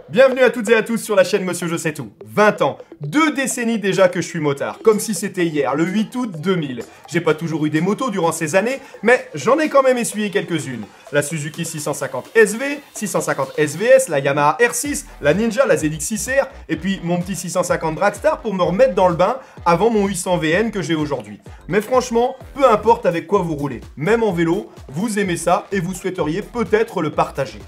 Bienvenue à toutes et à tous sur la chaîne Monsieur Je sais tout. 20 ans, 2 décennies déjà que je suis motard, comme si c'était hier, le 8 août 2000. J'ai pas toujours eu des motos durant ces années, mais j'en ai quand même essuyé quelques-unes. La Suzuki 650 SV, 650 SVS, la Yamaha R6, la Ninja, la ZX6R, et puis mon petit 650 Dragstar pour me remettre dans le bain avant mon 800 VN que j'ai aujourd'hui. Mais franchement, peu importe avec quoi vous roulez, même en vélo, vous aimez ça et vous souhaiteriez peut-être le partager.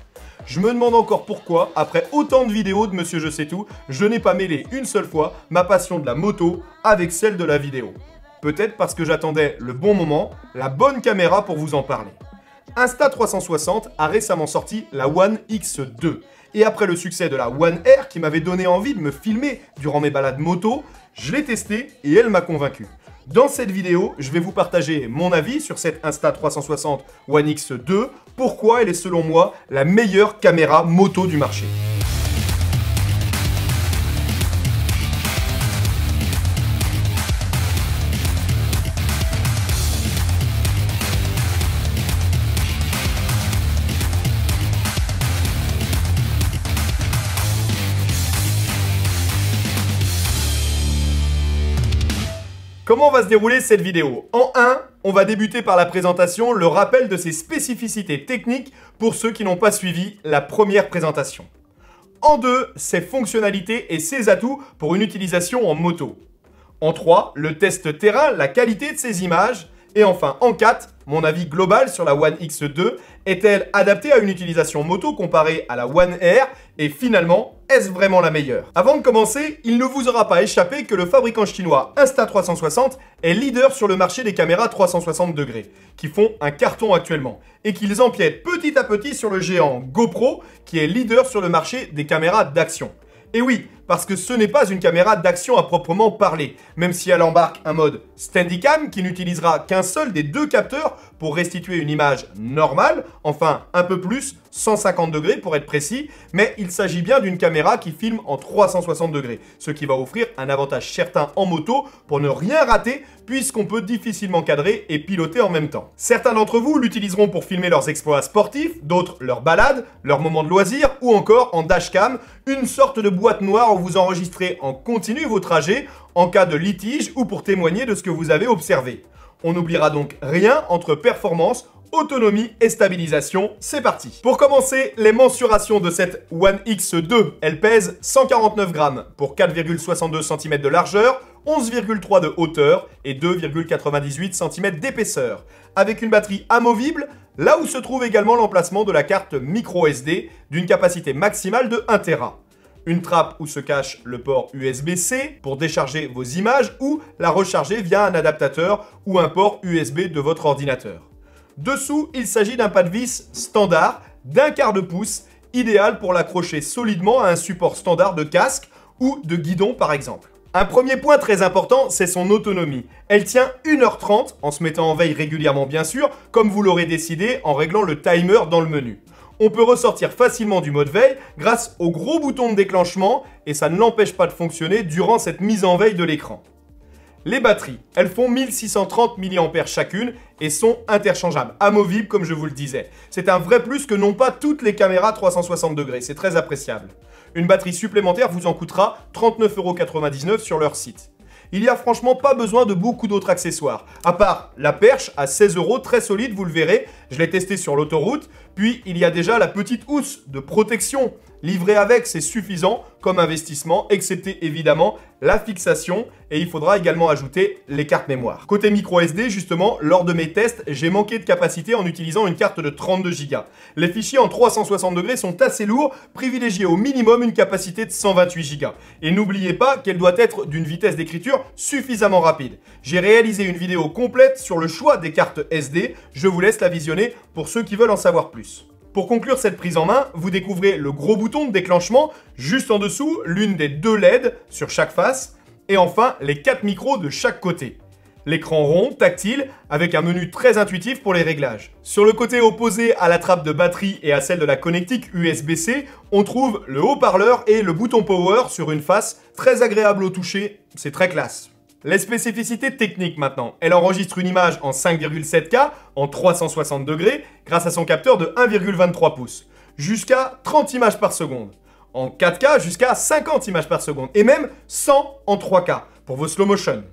Je me demande encore pourquoi, après autant de vidéos de Monsieur Je sais tout, je n'ai pas mêlé une seule fois ma passion de la moto avec celle de la vidéo. Peut-être parce que j'attendais le bon moment, la bonne caméra pour vous en parler. Insta360 a récemment sorti la One X2. Et après le succès de la One R qui m'avait donné envie de me filmer durant mes balades moto, je l'ai testée et elle m'a convaincu. Dans cette vidéo, je vais vous partager mon avis sur cette Insta360 One X2, pourquoi elle est selon moi la meilleure caméra moto du marché. Comment va se dérouler cette vidéo? En 1, on va débuter par la présentation, le rappel de ses spécificités techniques pour ceux qui n'ont pas suivi la première présentation. En 2, ses fonctionnalités et ses atouts pour une utilisation en moto. En 3, le test terrain, la qualité de ses images. Et enfin, en 4, mon avis global sur la One X2, est-elle adaptée à une utilisation moto comparée à la One R? Et finalement, est-ce vraiment la meilleure? Avant de commencer, il ne vous aura pas échappé que le fabricant chinois Insta360 est leader sur le marché des caméras 360 degrés, qui font un carton actuellement, et qu'ils empiètent petit à petit sur le géant GoPro, qui est leader sur le marché des caméras d'action. Et oui, parce que ce n'est pas une caméra d'action à proprement parler, même si elle embarque un mode Steadicam qui n'utilisera qu'un seul des 2 capteurs pour restituer une image normale, enfin un peu plus, 150 degrés pour être précis, mais il s'agit bien d'une caméra qui filme en 360 degrés, ce qui va offrir un avantage certain en moto pour ne rien rater puisqu'on peut difficilement cadrer et piloter en même temps. Certains d'entre vous l'utiliseront pour filmer leurs exploits sportifs, d'autres leurs balades, leurs moments de loisirs ou encore en dashcam, une sorte de boîte noire où vous enregistrez en continu vos trajets en cas de litige ou pour témoigner de ce que vous avez observé. On n'oubliera donc rien entre performance, autonomie et stabilisation, c'est parti. Pour commencer, les mensurations de cette One X2, elle pèse 149 grammes pour 4,62 cm de largeur, 11,3 de hauteur et 2,98 cm d'épaisseur, avec une batterie amovible, là où se trouve également l'emplacement de la carte micro SD d'une capacité maximale de 1 Tera. Une trappe où se cache le port USB-C pour décharger vos images ou la recharger via un adaptateur ou un port USB de votre ordinateur. Dessous, il s'agit d'un pas de vis standard d'1/4 de pouce, idéal pour l'accrocher solidement à un support standard de casque ou de guidon par exemple. Un premier point très important, c'est son autonomie. Elle tient 1h30 en se mettant en veille régulièrement bien sûr, comme vous l'aurez décidé en réglant le timer dans le menu. On peut ressortir facilement du mode veille grâce au gros bouton de déclenchement et ça ne l'empêche pas de fonctionner durant cette mise en veille de l'écran. Les batteries, elles font 1630 mAh chacune et sont interchangeables, amovibles comme je vous le disais. C'est un vrai plus que n'ont pas toutes les caméras 360 degrés, c'est très appréciable. Une batterie supplémentaire vous en coûtera 39,99 € sur leur site. Il n'y a franchement pas besoin de beaucoup d'autres accessoires, à part la perche à 16 €, très solide, vous le verrez, je l'ai testé sur l'autoroute, puis il y a déjà la petite housse de protection. Livré avec, c'est suffisant comme investissement, excepté évidemment la fixation, et il faudra également ajouter les cartes mémoire. Côté micro SD, justement, lors de mes tests, j'ai manqué de capacité en utilisant une carte de 32 Go. Les fichiers en 360 degrés sont assez lourds, privilégiez au minimum une capacité de 128 Go. Et n'oubliez pas qu'elle doit être d'une vitesse d'écriture suffisamment rapide. J'ai réalisé une vidéo complète sur le choix des cartes SD, je vous laisse la visionner pour ceux qui veulent en savoir plus. Pour conclure cette prise en main, vous découvrez le gros bouton de déclenchement, juste en dessous, l'une des 2 LED sur chaque face, et enfin les 4 micros de chaque côté. L'écran rond, tactile, avec un menu très intuitif pour les réglages. Sur le côté opposé à la trappe de batterie et à celle de la connectique USB-C, on trouve le haut-parleur et le bouton power sur une face, très agréable au toucher, c'est très classe. Les spécificités techniques maintenant. Elle enregistre une image en 5,7K en 360 degrés grâce à son capteur de 1,23 pouces, jusqu'à 30 images par seconde. en 4K jusqu'à 50 images par seconde, et même 100 en 3K pour vos slow motion.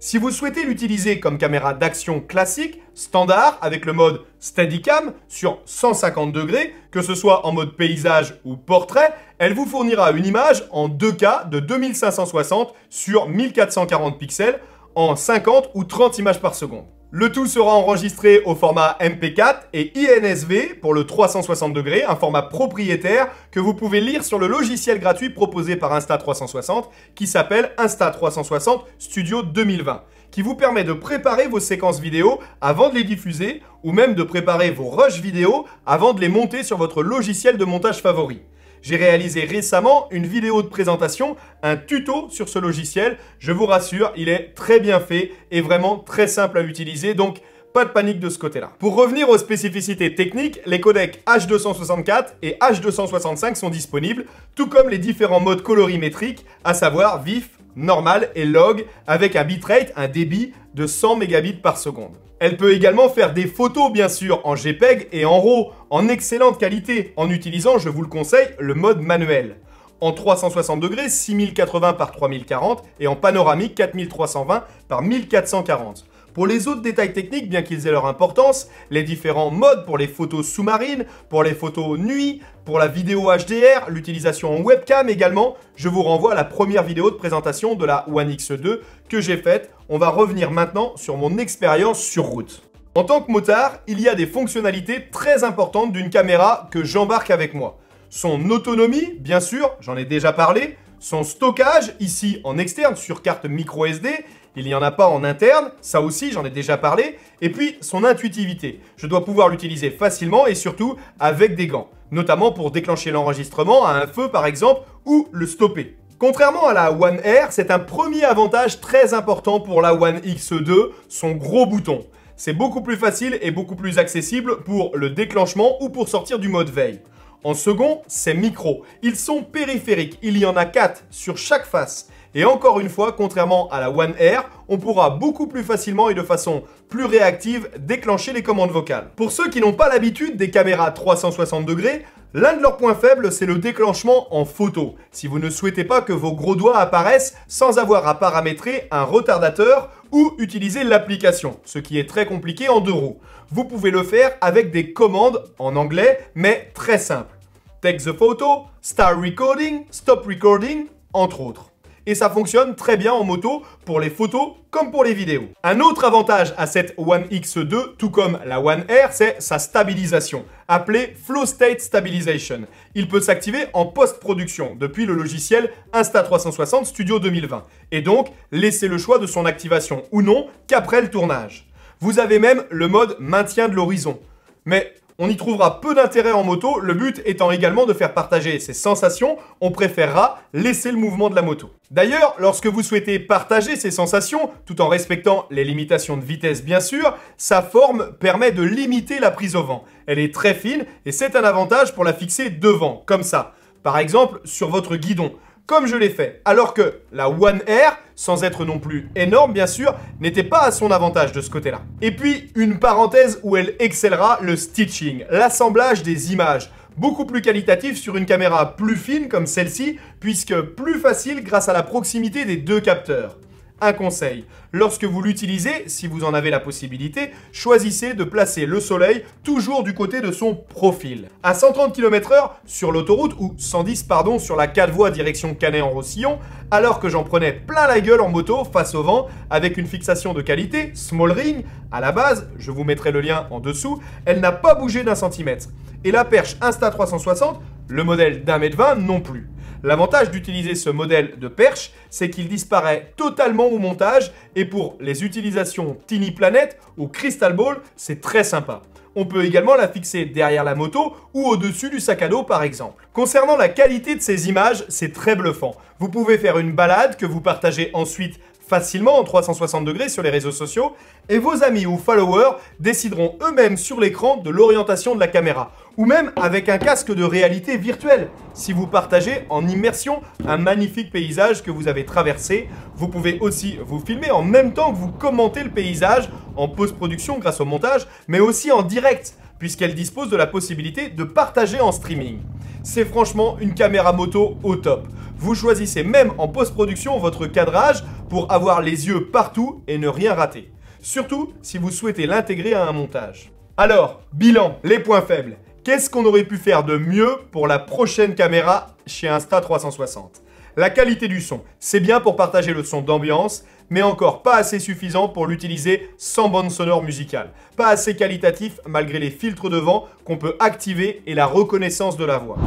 Si vous souhaitez l'utiliser comme caméra d'action classique, standard, avec le mode Steadicam sur 150 degrés, que ce soit en mode paysage ou portrait, elle vous fournira une image en 2K de 2560 sur 1440 pixels en 50 ou 30 images par seconde. Le tout sera enregistré au format MP4 et INSV pour le 360 degrés, un format propriétaire que vous pouvez lire sur le logiciel gratuit proposé par Insta360 qui s'appelle Insta360 Studio 2020, qui vous permet de préparer vos séquences vidéo avant de les diffuser ou même de préparer vos rushs vidéo avant de les monter sur votre logiciel de montage favori. J'ai réalisé récemment une vidéo de présentation, un tuto sur ce logiciel. Je vous rassure, il est très bien fait et vraiment très simple à utiliser, donc pas de panique de ce côté-là. Pour revenir aux spécificités techniques, les codecs H264 et H265 sont disponibles, tout comme les différents modes colorimétriques, à savoir vif, normal et log, avec un bitrate, un débit de 100 mégabits par seconde. Elle peut également faire des photos, bien sûr, en JPEG et en RAW, en excellente qualité, en utilisant, je vous le conseille, le mode manuel. En 360 degrés, 6080 par 3040 et en panoramique, 4320 par 1440. Pour les autres détails techniques, bien qu'ils aient leur importance, les différents modes pour les photos sous-marines, pour les photos nuit, pour la vidéo HDR, l'utilisation en webcam également, je vous renvoie à la première vidéo de présentation de la One X2 que j'ai faite. On va revenir maintenant sur mon expérience sur route. En tant que motard, il y a des fonctionnalités très importantes d'une caméra que j'embarque avec moi. Son autonomie, bien sûr, j'en ai déjà parlé, son stockage, ici en externe sur carte micro SD, il n'y en a pas en interne, ça aussi j'en ai déjà parlé, et puis son intuitivité. Je dois pouvoir l'utiliser facilement et surtout avec des gants, notamment pour déclencher l'enregistrement à un feu par exemple, ou le stopper. Contrairement à la One R, c'est un premier avantage très important pour la One X2, son gros bouton. C'est beaucoup plus facile et beaucoup plus accessible pour le déclenchement ou pour sortir du mode veille. En second, ces micros. Ils sont périphériques, il y en a 4 sur chaque face. Et encore une fois, contrairement à la One R, on pourra beaucoup plus facilement et de façon plus réactive déclencher les commandes vocales. Pour ceux qui n'ont pas l'habitude des caméras 360 degrés, l'un de leurs points faibles, c'est le déclenchement en photo. Si vous ne souhaitez pas que vos gros doigts apparaissent sans avoir à paramétrer un retardateur ou utiliser l'application, ce qui est très compliqué en 2 roues. Vous pouvez le faire avec des commandes en anglais, mais très simples. Take the photo, start recording, stop recording, entre autres. Et ça fonctionne très bien en moto pour les photos comme pour les vidéos. Un autre avantage à cette One X2, tout comme la One R, c'est sa stabilisation, appelée Flow State Stabilization. Il peut s'activer en post-production depuis le logiciel Insta360 Studio 2020 et donc laisser le choix de son activation ou non qu'après le tournage. Vous avez même le mode maintien de l'horizon. Mais on y trouvera peu d'intérêt en moto, le but étant également de faire partager ses sensations, on préférera laisser le mouvement de la moto. D'ailleurs, lorsque vous souhaitez partager ces sensations, tout en respectant les limitations de vitesse bien sûr, sa forme permet de limiter la prise au vent. Elle est très fine et c'est un avantage pour la fixer devant, comme ça. Par exemple, sur votre guidon, comme je l'ai fait. Alors que la One R, sans être non plus énorme bien sûr, n'était pas à son avantage de ce côté-là. Et puis, une parenthèse où elle excellera, le stitching, l'assemblage des images. Beaucoup plus qualitatif sur une caméra plus fine comme celle-ci, puisque plus facile grâce à la proximité des 2 capteurs. Un conseil, lorsque vous l'utilisez, si vous en avez la possibilité, choisissez de placer le soleil toujours du côté de son profil. À 130 km/h sur l'autoroute, ou 110 pardon, sur la 4 voies direction Canet-en-Roussillon, alors que j'en prenais plein la gueule en moto face au vent, avec une fixation de qualité, small ring, à la base, je vous mettrai le lien en dessous, elle n'a pas bougé d'un centimètre. Et la perche Insta360, le modèle d'1,20 m non plus. L'avantage d'utiliser ce modèle de perche, c'est qu'il disparaît totalement au montage et pour les utilisations Tiny Planet ou Crystal Ball, c'est très sympa. On peut également la fixer derrière la moto ou au-dessus du sac à dos par exemple. Concernant la qualité de ces images, c'est très bluffant. Vous pouvez faire une balade que vous partagez ensuite facilement en 360 degrés sur les réseaux sociaux et vos amis ou followers décideront eux-mêmes sur l'écran de l'orientation de la caméra ou même avec un casque de réalité virtuelle. Si vous partagez en immersion un magnifique paysage que vous avez traversé, vous pouvez aussi vous filmer en même temps que vous commentez le paysage en post-production grâce au montage, mais aussi en direct puisqu'elle dispose de la possibilité de partager en streaming. c'est franchement une caméra moto au top. Vous choisissez même en post-production votre cadrage pour avoir les yeux partout et ne rien rater. Surtout si vous souhaitez l'intégrer à un montage. Alors, bilan, les points faibles. Qu'est-ce qu'on aurait pu faire de mieux pour la prochaine caméra chez Insta360 ? La qualité du son, c'est bien pour partager le son d'ambiance, mais encore pas assez suffisant pour l'utiliser sans bande sonore musicale. Pas assez qualitatif malgré les filtres de vent qu'on peut activer et la reconnaissance de la voix.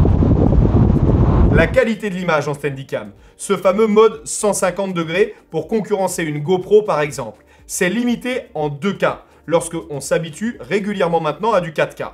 La qualité de l'image en Steadicam, ce fameux mode 150 degrés pour concurrencer une GoPro par exemple. C'est limité en 2K, lorsqu'on s'habitue régulièrement maintenant à du 4K.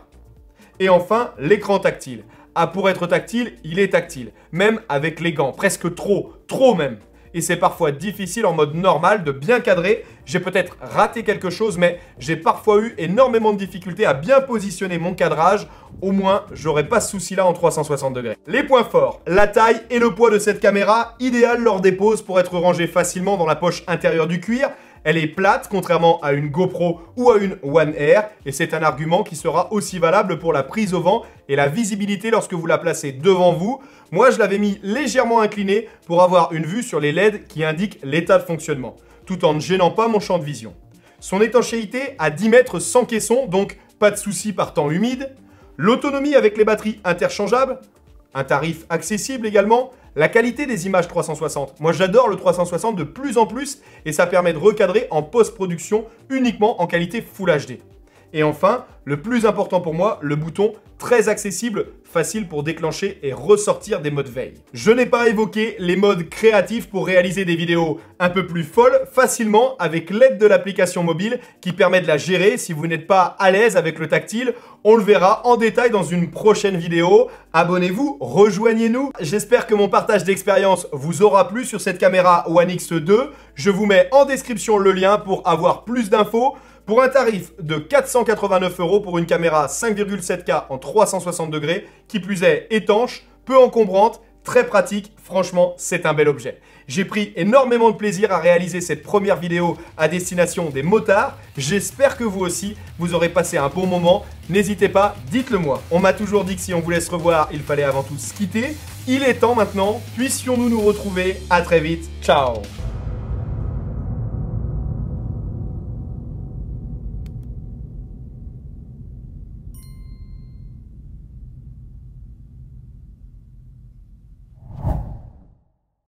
Et enfin, l'écran tactile. Ah, pour être tactile, il est tactile, même avec les gants, presque trop même. Et c'est parfois difficile en mode normal de bien cadrer. J'ai peut-être raté quelque chose, mais j'ai parfois eu énormément de difficultés à bien positionner mon cadrage. Au moins, j'aurais pas ce souci-là en 360 degrés. Les points forts, la taille et le poids de cette caméra, idéal lors des poses pour être rangée facilement dans la poche intérieure du cuir. Elle est plate, contrairement à une GoPro ou à une One Air, et c'est un argument qui sera aussi valable pour la prise au vent et la visibilité lorsque vous la placez devant vous. Moi, je l'avais mis légèrement incliné pour avoir une vue sur les LED qui indiquent l'état de fonctionnement, tout en ne gênant pas mon champ de vision. Son étanchéité à 10 mètres sans caisson, donc pas de souci par temps humide. L'autonomie avec les batteries interchangeables, un tarif accessible également. La qualité des images 360. Moi, j'adore le 360 de plus en plus et ça permet de recadrer en post-production uniquement en qualité Full HD. Et enfin, le plus important pour moi, le bouton très accessible, facile pour déclencher et ressortir des modes veille. Je n'ai pas évoqué les modes créatifs pour réaliser des vidéos un peu plus folles facilement avec l'aide de l'application mobile qui permet de la gérer si vous n'êtes pas à l'aise avec le tactile. On le verra en détail dans une prochaine vidéo. Abonnez-vous, rejoignez-nous. J'espère que mon partage d'expérience vous aura plu sur cette caméra One X2. Je vous mets en description le lien pour avoir plus d'infos. Pour un tarif de 489 € pour une caméra 5,7K en 360 degrés, qui plus est étanche, peu encombrante, très pratique, franchement c'est un bel objet. J'ai pris énormément de plaisir à réaliser cette première vidéo à destination des motards. J'espère que vous aussi, vous aurez passé un bon moment. N'hésitez pas, dites-le moi. On m'a toujours dit que si on voulait se revoir, il fallait avant tout se quitter. Il est temps maintenant, puissions-nous nous retrouver. À très vite, ciao.